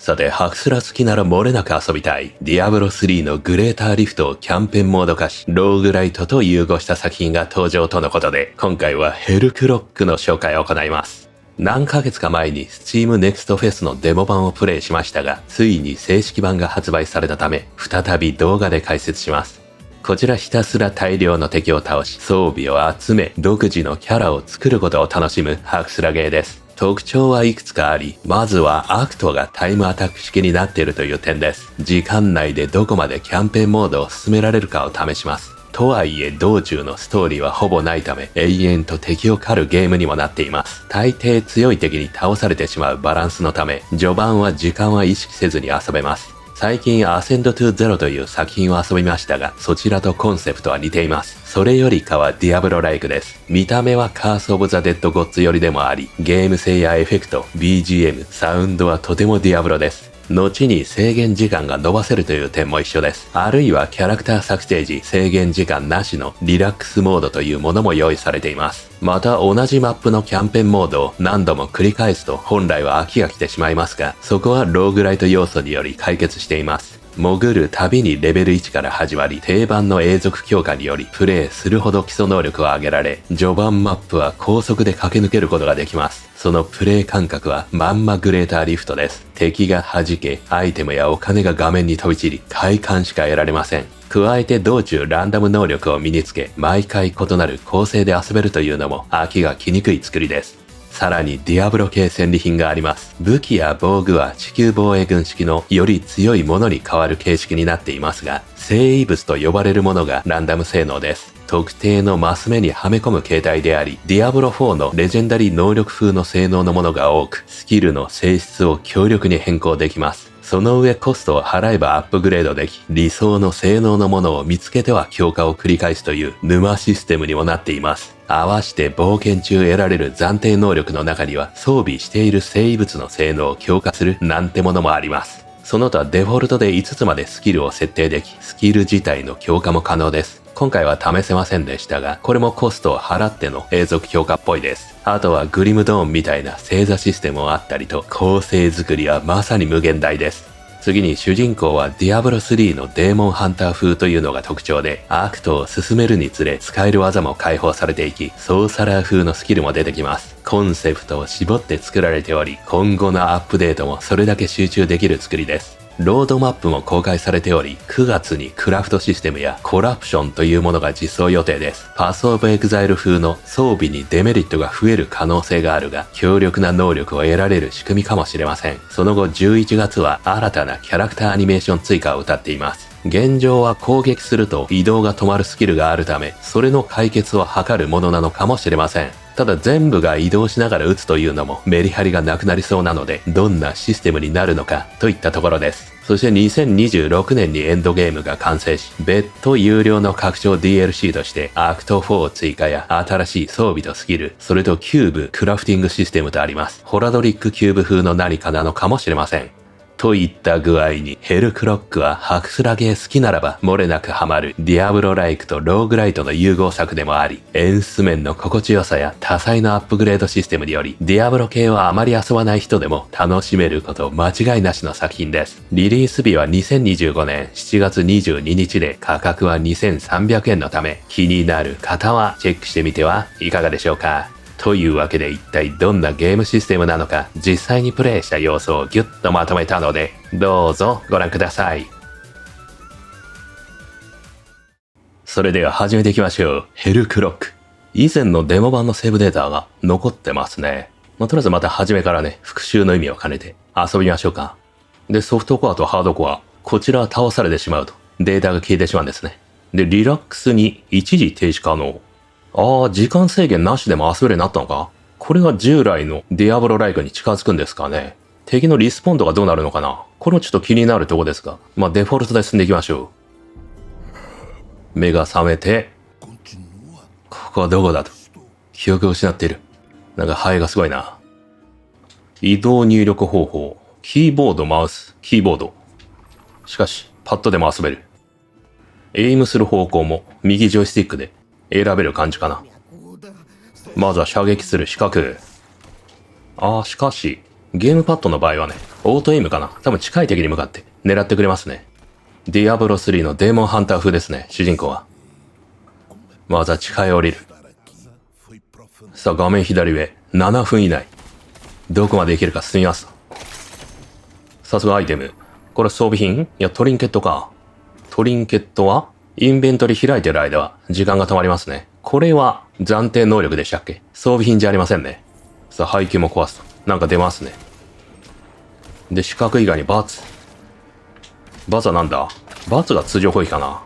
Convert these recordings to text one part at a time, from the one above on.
さて、ハクスラ好きなら漏れなく遊びたい。ディアブロ3のグレーターリフトをキャンペーンモード化し、ローグライトと融合した作品が登場とのことで、今回はヘルクロックの紹介を行います。何ヶ月か前に Steam Next Fest のデモ版をプレイしましたが、ついに正式版が発売されたため、再び動画で解説します。こちらひたすら大量の敵を倒し、装備を集め、独自のキャラを作ることを楽しむハクスラゲーです。特徴はいくつかあり、まずはアクトがタイムアタック式になっているという点です。時間内でどこまでキャンペーンモードを進められるかを試します。とはいえ道中のストーリーはほぼないため、永遠と敵を狩るゲームにもなっています。大抵強い敵に倒されてしまうバランスのため、序盤は時間は意識せずに遊べます。最近アセンドトゥゼロという作品を遊びましたが、そちらとコンセプトは似ています。それよりかはディアブロライクです。見た目はカースオブザデッドゴッツ寄りでもあり、ゲーム性やエフェクト、BGM、サウンドはとてもディアブロです。後に制限時間が伸ばせるという点も一緒です。あるいはキャラクター作成時制限時間なしのリラックスモードというものも用意されています。また同じマップのキャンペーンモードを何度も繰り返すと本来は飽きが来てしまいますが、そこはローグライト要素により解決しています。潜るたびにレベル1から始まり、定番の永続強化によりプレイするほど基礎能力を上げられ、序盤マップは高速で駆け抜けることができます。そのプレイ感覚はまんまグレーターリフトです。敵が弾け、アイテムやお金が画面に飛び散り、快感しか得られません。加えて道中ランダム能力を身につけ、毎回異なる構成で遊べるというのも飽きが来にくい作りです。さらにディアブロ系戦利品があります。武器や防具は地球防衛軍式のより強いものに変わる形式になっていますが、生異物と呼ばれるものがランダム性能です。特定のマス目にはめ込む形態であり、ディアブロ4のレジェンダリー能力風の性能のものが多く、スキルの性質を強力に変更できます。その上コストを払えばアップグレードでき、理想の性能のものを見つけては強化を繰り返すという沼システムにもなっています。合わして冒険中得られる暫定能力の中には装備している生物の性能を強化するなんてものもあります。その他デフォルトで5つまでスキルを設定でき、スキル自体の強化も可能です。今回は試せませんでしたが、これもコストを払っての永続強化っぽいです。あとはグリムドーンみたいな星座システムもあったりと、構成作りはまさに無限大です。次に主人公はディアブロ3のデーモンハンター風というのが特徴で、アクトを進めるにつれ使える技も解放されていき、ソーサラー風のスキルも出てきます。コンセプトを絞って作られており、今後のアップデートもそれだけ集中できる作りです。ロードマップも公開されており、9月にクラフトシステムやコラプションというものが実装予定です。パスオブエグザイル風の装備にデメリットが増える可能性があるが、強力な能力を得られる仕組みかもしれません。その後11月は新たなキャラクターアニメーション追加を謳っています。現状は攻撃すると移動が止まるスキルがあるため、それの解決を図るものなのかもしれません。ただ全部が移動しながら撃つというのもメリハリがなくなりそうなので、どんなシステムになるのかといったところです。そして2026年にエンドゲームが完成し、別途有料の拡張 DLC としてアクト4追加や新しい装備とスキル、それとキューブ、クラフティングシステムとあります。ホラドリックキューブ風の何かなのかもしれません。といった具合に、ヘルクロックはハクスラゲー好きならば漏れなくハマるディアブロライクとローグライトの融合作でもあり、演出面の心地よさや多彩なアップグレードシステムにより、ディアブロ系をあまり遊ばない人でも楽しめること間違いなしの作品です。リリース日は2025年7月22日で価格は2300円のため、気になる方はチェックしてみてはいかがでしょうか。というわけで一体どんなゲームシステムなのか実際にプレイした様子をギュッとまとめたのでどうぞご覧ください。それでは始めていきましょう。ヘルクロック。以前のデモ版のセーブデータが残ってますね。とりあえずまた初めからね、復習の意味を兼ねて遊びましょうか。で、ソフトコアとハードコア、こちらは倒されてしまうとデータが消えてしまうんですね。で、リラックスに一時停止可能。時間制限なしでも遊べるようになったのか。これが従来のディアブロライクに近づくんですかね。敵のリスポンドがどうなるのかな。これもちょっと気になるとこですが、デフォルトで進んでいきましょう。目が覚めて、ここはどこだと。記憶を失っている。なんかハエがすごいな。移動入力方法。キーボード、マウス、キーボード。しかし、パッドでも遊べる。エイムする方向も右ジョイスティックで選べる感じかな。まずは射撃する四角。しかし、ゲームパッドの場合はね、オートエイムかな。多分近い敵に向かって狙ってくれますね。ディアブロ3のデーモンハンター風ですね、主人公は。まずは近寄りる。さあ、画面左上、7分以内。どこまでいけるか進みます。さすがアイテム。これ装備品？いや、トリンケットか。トリンケットはインベントリ開いてる間は時間が止まりますね。これは暫定能力でしたっけ？装備品じゃありませんね。さあ、配球も壊すと。なんか出ますね。で、四角以外にバツ。バツはなんだ？バツが通常攻撃かな。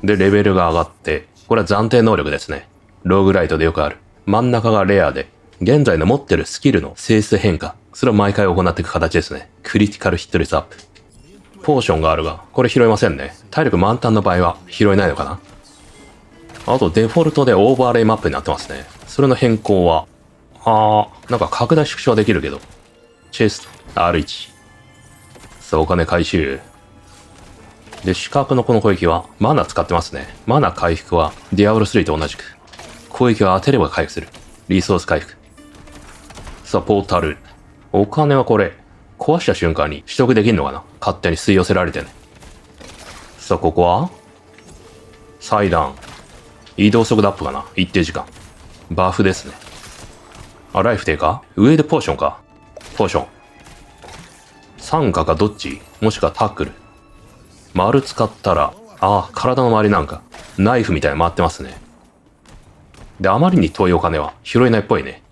で、レベルが上がって、これは暫定能力ですね。ローグライトでよくある。真ん中がレアで、現在の持ってるスキルの性質変化。それを毎回行っていく形ですね。クリティカルヒット率アップ。ポーションがあるが、これ拾えませんね。体力満タンの場合は拾えないのかな。あとデフォルトでオーバーレイマップになってますね。それの変更は、なんか拡大縮小はできるけど。チェスト、R1。さあ、お金回収。で、四角のこの攻撃は、マナ使ってますね。マナ回復は、ディアブロ3と同じく。攻撃は当てれば回復する。リソース回復。さあ、ポータル。お金はこれ、壊した瞬間に取得できるのかな？勝手に吸い寄せられてね。さあ、ここは祭壇。移動速度アップかな？一定時間。バフですね。あ、ライフ低下？上でポーションか。ポーション。三角かどっち？もしくはタックル。丸使ったら、体の周りなんか、ナイフみたいに回ってますね。で、あまりに遠いお金は拾えないっぽいね。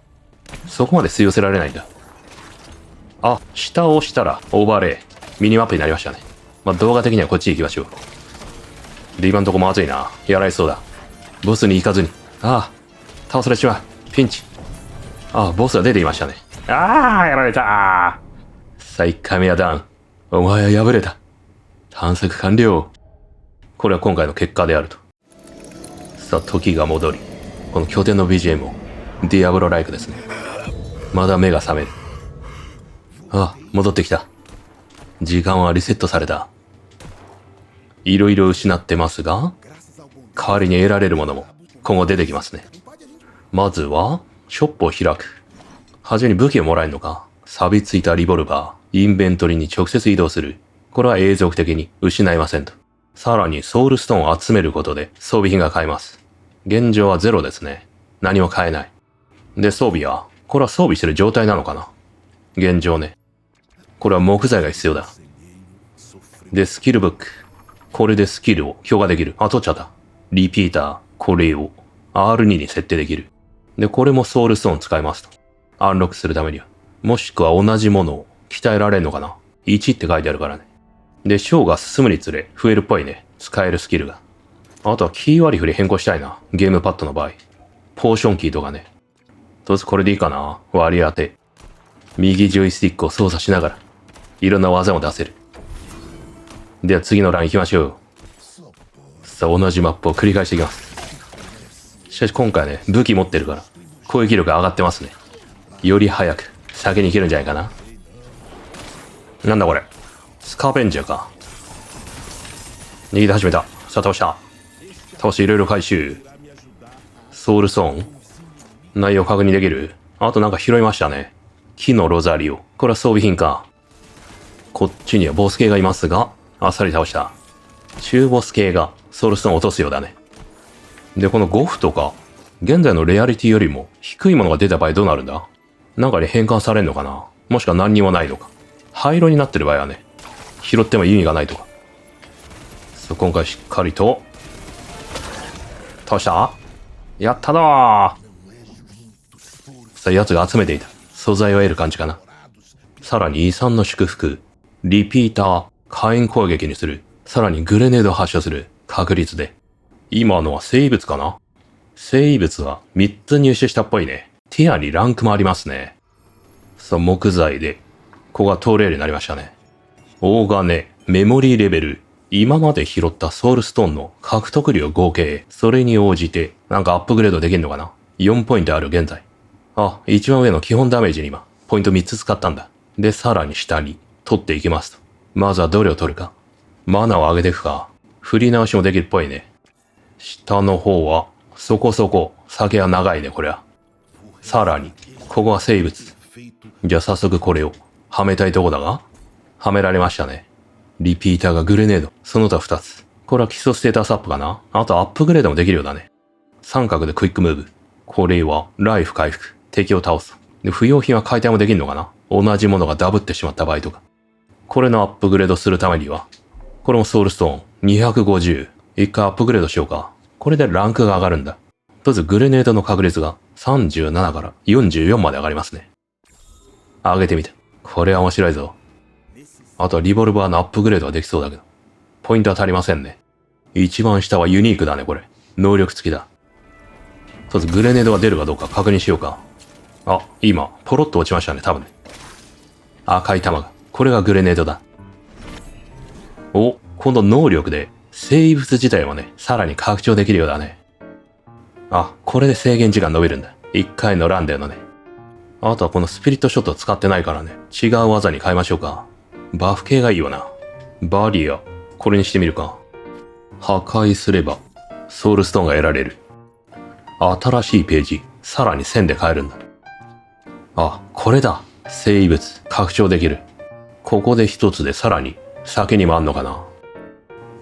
そこまで吸い寄せられないんだ。下を押したらオーバーレイ。ミニマップになりましたね。まあ、動画的にはこっち行きましょう。で、今んとこまずいな。やられそうだ。ボスに行かずに。倒されちまう。ピンチ。ボスが出ていましたね。やられた。さあ、1回目はダウン。お前は敗れた。探索完了。これは今回の結果であると。さあ、時が戻り。この拠点の BGM も、ディアブロライクですね。まだ目が覚める。戻ってきた。時間はリセットされた。いろいろ失ってますが、代わりに得られるものも今後出てきますね。まずは、ショップを開く。はじめに武器をもらえるのか。錆びついたリボルバー、インベントリに直接移動する。これは永続的に失いませんと。さらにソウルストーンを集めることで装備品が買えます。現状はゼロですね。何も買えない。で、装備は、これは装備してる状態なのかな？現状ね。これは木材が必要だ。で、スキルブック。これでスキルを強化できる。取っちゃった。リピーター、これを R2 に設定できる。で、これもソウルストーン使えますと。アンロックするためには。もしくは同じものを鍛えられるのかな？ 1 って書いてあるからね。で、章が進むにつれ増えるっぽいね。使えるスキルが。あとはキー割り振り変更したいな。ゲームパッドの場合。ポーションキーとかね。とりあえずこれでいいかな。割り当て。右ジョイスティックを操作しながら、いろんな技も出せる。では次の欄行きましょう。さあ、同じマップを繰り返していきます。しかし今回ね、武器持ってるから、攻撃力上がってますね。より早く、先に行けるんじゃないかな。なんだこれ。スカーベンジャーか。逃げて始めた。さあ、倒した。倒していろいろ回収。ソウルストーン。内容確認できる？あとなんか拾いましたね。木のロザリオ。これは装備品か。こっちにはボス系がいますが、あっさり倒した。中ボス系がソウルストーンを落とすようだね。で、このゴフとか、現在のレアリティよりも低いものが出た場合どうなるんだ？なんかに変換されんのかな？もしくは何にもないのか。灰色になってる場合はね、拾っても意味がないとか。さあ、今回しっかりと、倒した？やっただー。さあ、奴が集めていた素材を得る感じかな。さらに遺産の祝福、リピーター、火炎攻撃にする。さらにグレネード発射する。確率で。今のは生物かな？生物は3つ入手したっぽいね。ティアにランクもありますね。さあ、木材で、ここが通れるようになりましたね。大金、メモリーレベル、今まで拾ったソウルストーンの獲得量合計、それに応じて、なんかアップグレードできるのかな？ 4 ポイントある現在。一番上の基本ダメージに今、ポイント3つ使ったんだ。で、さらに下に、取っていきますと。まずはどれを取るか。マナーを上げていくか。振り直しもできるっぽいね。下の方は、そこそこ、先は長いね、これは。さらに、ここは生物。じゃあ早速これを、はめたいとこだが、はめられましたね。リピーターがグレネード。その他2つ。これは基礎ステータスアップかな。あとアップグレードもできるようだね。三角でクイックムーブ。これは、ライフ回復。敵を倒す。で、不要品は解体もできるのかな。同じものがダブってしまった場合とか。これのアップグレードするためには、これもソウルストーン。250。一回アップグレードしようか。これでランクが上がるんだ。とりあえずグレネードの確率が37から44まで上がりますね。上げてみた。これは面白いぞ。あとはリボルバーのアップグレードはできそうだけど。ポイントは足りませんね。一番下はユニークだね、これ。能力付きだ。とりあえずグレネードが出るかどうか確認しようか。あ、今、ポロッと落ちましたね、多分ね。赤い玉が。これがグレネードだ。お、今度能力で、生物自体もね、さらに拡張できるようだね。あ、これで制限時間伸びるんだ。一回のランでのね。あとはこのスピリットショット使ってないからね。違う技に変えましょうか。バフ系がいいよな。バリア。これにしてみるか。破壊すれば、ソウルストーンが得られる。新しいページ。さらに1000で変えるんだ。あ、これだ。生物。拡張できる。ここで一つでさらに、先にもあんのかな。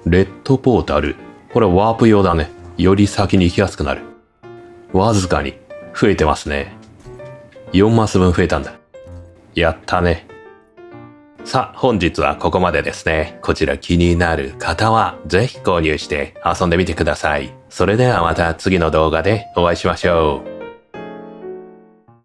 レッドポータル。これはワープ用だね。より先に行きやすくなる。わずかに増えてますね。4マス分増えたんだ。やったね。さあ、本日はここまでですね。こちら気になる方はぜひ購入して遊んでみてください。それではまた次の動画でお会いしましょう。